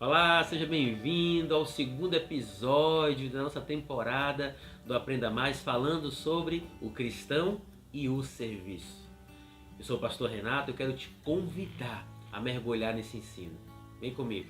Olá, seja bem-vindo ao segundo episódio da nossa temporada do Aprenda Mais, falando sobre o cristão e o serviço. Eu sou o pastor Renato e eu quero te convidar a mergulhar nesse ensino. Vem comigo.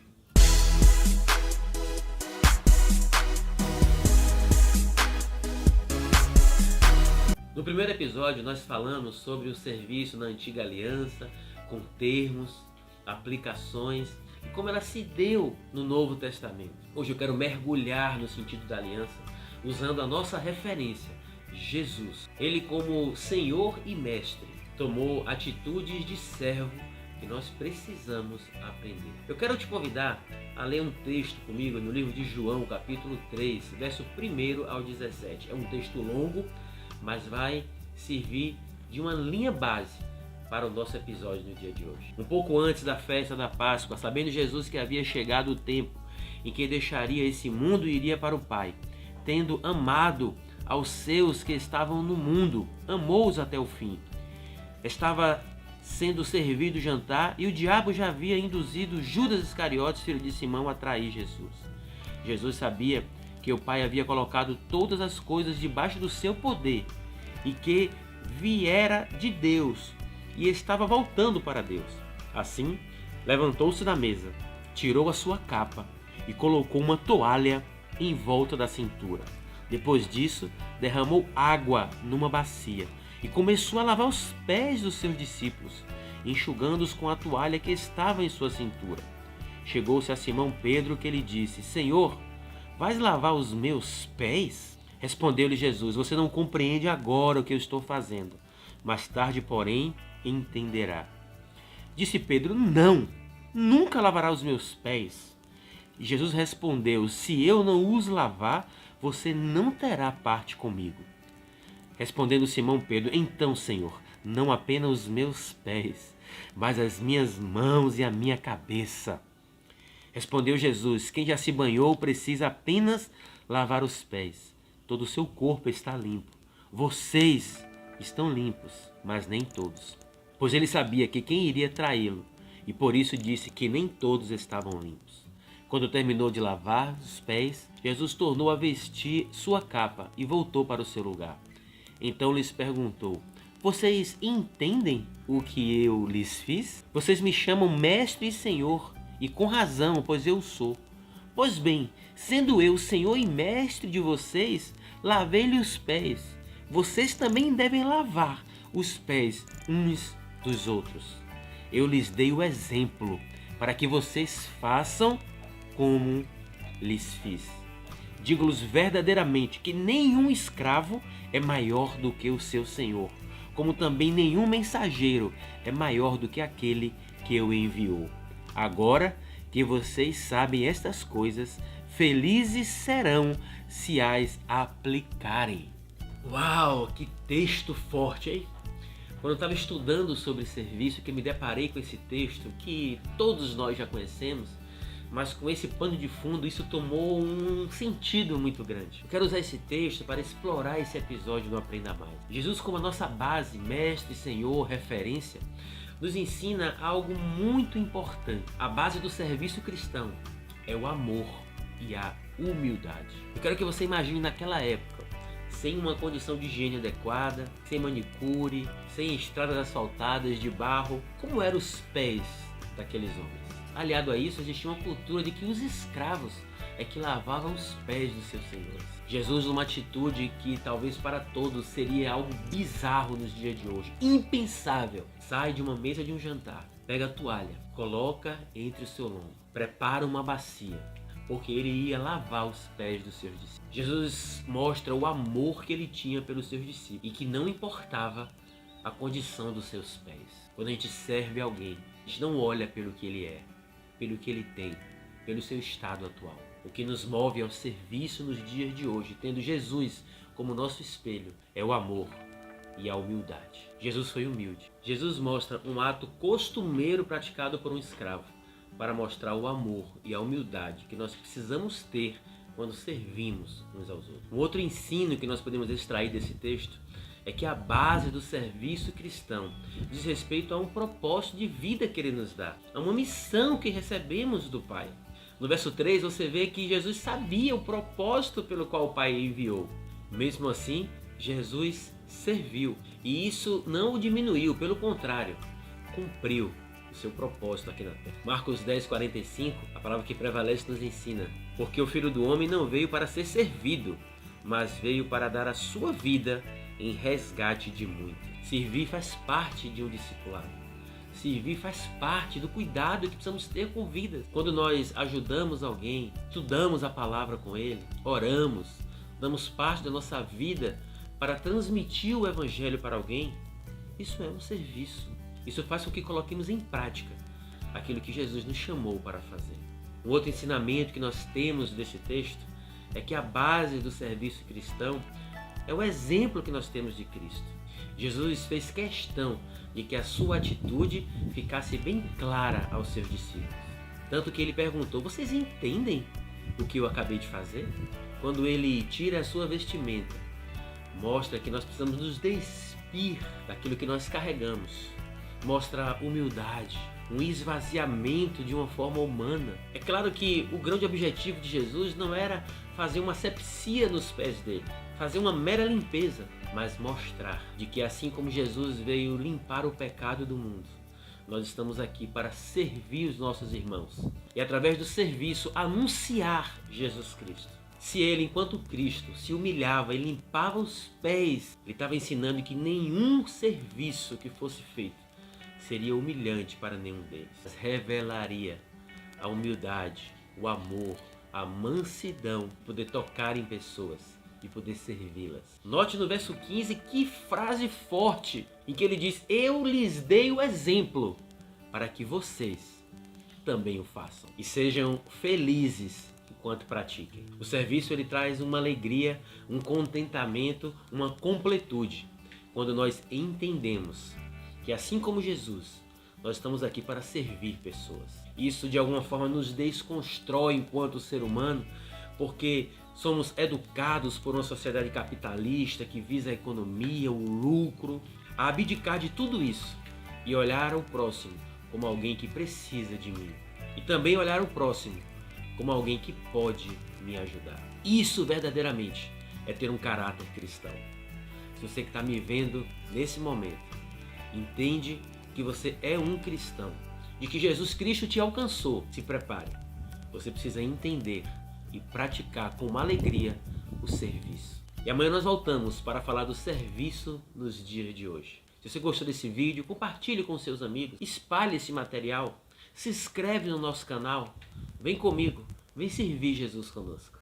No primeiro episódio nós falamos sobre o serviço na antiga aliança, com termos, aplicações e como ela se deu no Novo Testamento. Hoje eu quero mergulhar no sentido da aliança, usando a nossa referência, Jesus. Ele, como Senhor e Mestre, tomou atitudes de servo que nós precisamos aprender. Eu quero te convidar a ler um texto comigo no livro de João, capítulo 3, verso 1 ao 17. É um texto longo, mas vai servir de uma linha base para o nosso episódio no dia de hoje. Um pouco antes da festa da Páscoa, sabendo Jesus que havia chegado o tempo em que deixaria esse mundo e iria para o Pai, tendo amado aos seus que estavam no mundo, amou-os até o fim. Estava sendo servido o jantar e o diabo já havia induzido Judas Iscariotes, filho de Simão, a trair Jesus. Jesus sabia que o Pai havia colocado todas as coisas debaixo do seu poder e que viera de Deus e estava voltando para Deus. Assim, levantou-se da mesa, tirou a sua capa e colocou uma toalha em volta da cintura. Depois disso, derramou água numa bacia e começou a lavar os pés dos seus discípulos, enxugando-os com a toalha que estava em sua cintura. Chegou-se a Simão Pedro, que lhe disse: Senhor, vais lavar os meus pés? Respondeu-lhe Jesus: Você não compreende agora o que eu estou fazendo. Mais tarde, porém, entenderá. Disse Pedro: Não, nunca lavará os meus pés. E Jesus respondeu: Se eu não os lavar, você não terá parte comigo. Respondendo Simão Pedro: Então, Senhor, não apenas os meus pés, mas as minhas mãos e a minha cabeça. Respondeu Jesus: Quem já se banhou precisa apenas lavar os pés. Todo o seu corpo está limpo. Vocês estão limpos, mas nem todos. Pois ele sabia que quem iria traí-lo, e por isso disse que nem todos estavam limpos. Quando terminou de lavar os pés, Jesus tornou a vestir sua capa e voltou para o seu lugar. Então lhes perguntou: Vocês entendem o que eu lhes fiz? Vocês me chamam mestre e senhor, e com razão, pois eu sou. Pois bem, sendo eu senhor e mestre de vocês, lavei-lhe os pés. Vocês também devem lavar os pés uns dos outros. Eu lhes dei o exemplo, para que vocês façam como lhes fiz. Digo-lhes verdadeiramente que nenhum escravo é maior do que o seu senhor, como também nenhum mensageiro é maior do que aquele que o enviou. Agora que vocês sabem estas coisas, felizes serão se as aplicarem. Uau, que texto forte, hein? Quando eu estava estudando sobre serviço, que me deparei com esse texto que todos nós já conhecemos, mas com esse pano de fundo isso tomou um sentido muito grande. Eu quero usar esse texto para explorar esse episódio no Aprenda Mais. Jesus, como a nossa base, mestre, senhor, referência, nos ensina algo muito importante. A base do serviço cristão é o amor e a humildade. Eu quero que você imagine naquela época, sem uma condição de higiene adequada, sem manicure, sem estradas asfaltadas de barro, como eram os pés daqueles homens. Aliado a isso, existia uma cultura de que os escravos é que lavavam os pés dos seus senhores. Jesus, numa atitude que talvez para todos seria algo bizarro nos dias de hoje, impensável, sai de uma mesa de um jantar, pega a toalha, coloca entre o seu lombo, prepara uma bacia, porque ele ia lavar os pés dos seus discípulos. Jesus mostra o amor que ele tinha pelos seus discípulos e que não importava a condição dos seus pés. Quando a gente serve alguém, a gente não olha pelo que ele é, pelo que ele tem, pelo seu estado atual. O que nos move ao serviço nos dias de hoje, tendo Jesus como nosso espelho, é o amor e a humildade. Jesus foi humilde. Jesus mostra um ato costumeiro praticado por um escravo para mostrar o amor e a humildade que nós precisamos ter quando servimos uns aos outros. Um outro ensino que nós podemos extrair desse texto é que a base do serviço cristão diz respeito a um propósito de vida que ele nos dá, a uma missão que recebemos do Pai. No verso 3 você vê que Jesus sabia o propósito pelo qual o Pai enviou. Mesmo assim, Jesus serviu. E isso não o diminuiu, pelo contrário, cumpriu o seu propósito aqui na terra. Marcos 10:45, a palavra que prevalece nos ensina: porque o Filho do Homem não veio para ser servido, mas veio para dar a sua vida em resgate de muitos. Servir faz parte de um discipulado. Servir faz parte do cuidado que precisamos ter com vidas. Quando nós ajudamos alguém, estudamos a palavra com ele, oramos, damos parte da nossa vida para transmitir o evangelho para alguém, isso é um serviço. Isso faz com que coloquemos em prática aquilo que Jesus nos chamou para fazer. Um outro ensinamento que nós temos desse texto é que a base do serviço cristão é o exemplo que nós temos de Cristo. Jesus fez questão de que a sua atitude ficasse bem clara aos seus discípulos. Tanto que ele perguntou: vocês entendem o que eu acabei de fazer? Quando ele tira a sua vestimenta, mostra que nós precisamos nos despir daquilo que nós carregamos. Mostra humildade, um esvaziamento de uma forma humana. É claro que o grande objetivo de Jesus não era fazer uma asepsia nos pés dele, fazer uma mera limpeza, mas mostrar de que assim como Jesus veio limpar o pecado do mundo, nós estamos aqui para servir os nossos irmãos e através do serviço anunciar Jesus Cristo. Se ele, enquanto Cristo, se humilhava e limpava os pés, ele estava ensinando que nenhum serviço que fosse feito seria humilhante para nenhum deles. Mas revelaria a humildade, o amor, a mansidão, poder tocar em pessoas e poder servi-las. Note no verso 15 que frase forte em que ele diz: eu lhes dei o exemplo para que vocês também o façam e sejam felizes enquanto pratiquem. O serviço ele traz uma alegria, um contentamento, uma completude quando nós entendemos que assim como Jesus, nós estamos aqui para servir pessoas. Isso de alguma forma nos desconstrói enquanto ser humano, porque somos educados por uma sociedade capitalista que visa a economia, o lucro, a abdicar de tudo isso e olhar o próximo como alguém que precisa de mim. E também olhar o próximo como alguém que pode me ajudar. Isso verdadeiramente é ter um caráter cristão. Se você que está me vendo nesse momento, entende que você é um cristão, de que Jesus Cristo te alcançou, se prepare. Você precisa entender e praticar com uma alegria o serviço. E amanhã nós voltamos para falar do serviço nos dias de hoje. Se você gostou desse vídeo, compartilhe com seus amigos, espalhe esse material, se inscreve no nosso canal, vem comigo, vem servir Jesus conosco.